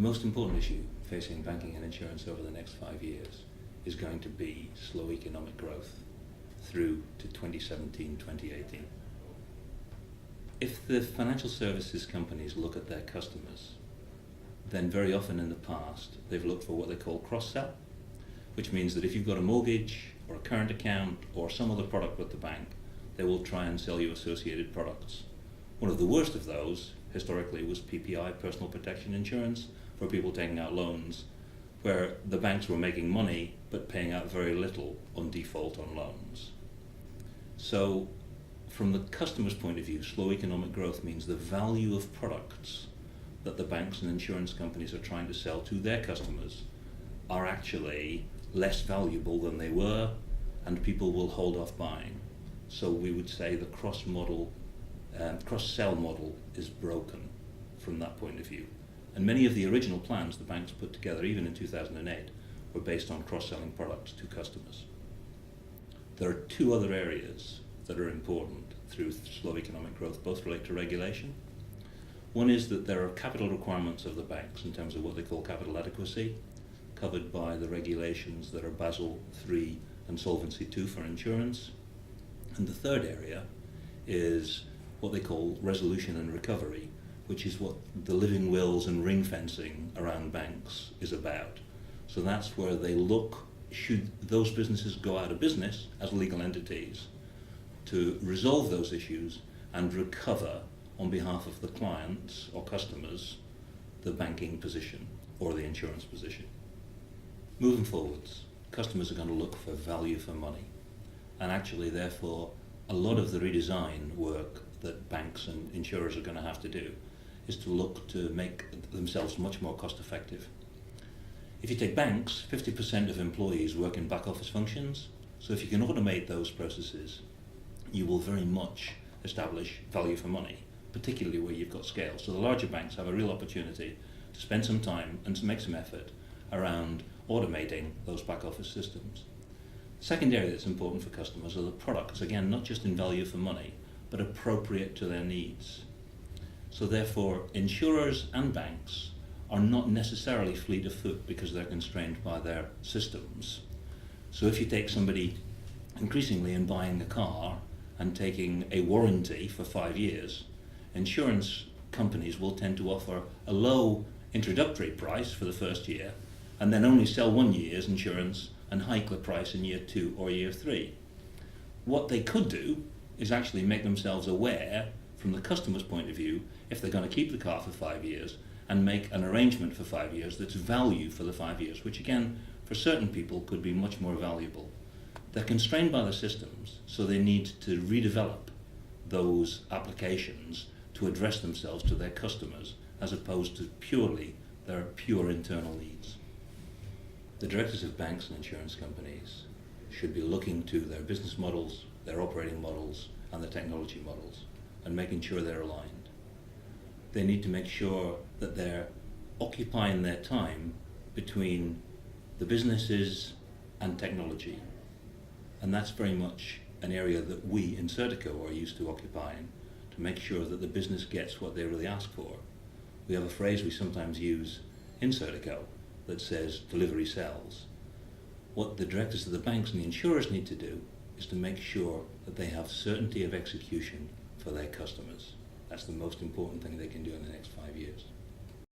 most important issue facing banking and insurance over the next 5 years is going to be slow economic growth through to 2017, 2018. If the financial services companies look at their customers, then very often in the past they've looked for what they call cross-sell, which means that if you've got a mortgage or a current account or some other product with the bank, they will try and sell you associated products. One of the worst of those historically was PPI, personal protection insurance, for people taking out loans, where the banks were making money but paying out very little on default on loans. So from the customer's point of view, slow economic growth means the value of products that the banks and insurance companies are trying to sell to their customers are actually less valuable than they were, and people will hold off buying. So we would say the cross-sell model is broken from that point of view. And many of the original plans the banks put together, even in 2008, were based on cross-selling products to customers. There are two other areas that are important through slow economic growth, both relate to regulation. One is that there are capital requirements of the banks in terms of what they call capital adequacy, covered by the regulations that are Basel III and Solvency II for insurance. And the third area is what they call resolution and recovery, which is what the living wills and ring fencing around banks is about. So that's where they look, should those businesses go out of business as legal entities, to resolve those issues and recover on behalf of the clients or customers the banking position or the insurance position. Moving forwards, customers are going to look for value for money, and actually therefore a lot of the redesign work that banks and insurers are going to have to do is to look to make themselves much more cost effective. If you take banks, 50% of employees work in back office functions, so if you can automate those processes, you will very much establish value for money, particularly where you've got scale. So the larger banks have a real opportunity to spend some time and to make some effort around automating those back office systems. The second area that's important for customers are the products, again, not just in value for money, but appropriate to their needs. So therefore, insurers and banks are not necessarily fleet of foot because they're constrained by their systems. So if you take somebody increasingly in buying a car and taking a warranty for 5 years, insurance companies will tend to offer a low introductory price for the first year and then only sell 1 year's insurance and hike the price in year 2 or year 3. What they could do is actually make themselves aware from the customer's point of view, if they're going to keep the car for 5 years, and make an arrangement for 5 years that's value for the 5 years, which again, for certain people could be much more valuable. They're constrained by the systems, so they need to redevelop those applications to address themselves to their customers, as opposed to purely their pure internal needs. The directors of banks and insurance companies should be looking to their business models, their operating models, and their technology models, and making sure they're aligned. They need to make sure that they're occupying their time between the businesses and technology. And that's very much an area that we in Certico are used to occupying, to make sure that the business gets what they really ask for. We have a phrase we sometimes use in Certico that says delivery sells. What the directors of the banks and the insurers need to do is to make sure that they have certainty of execution for their customers. That's the most important thing they can do in the next 5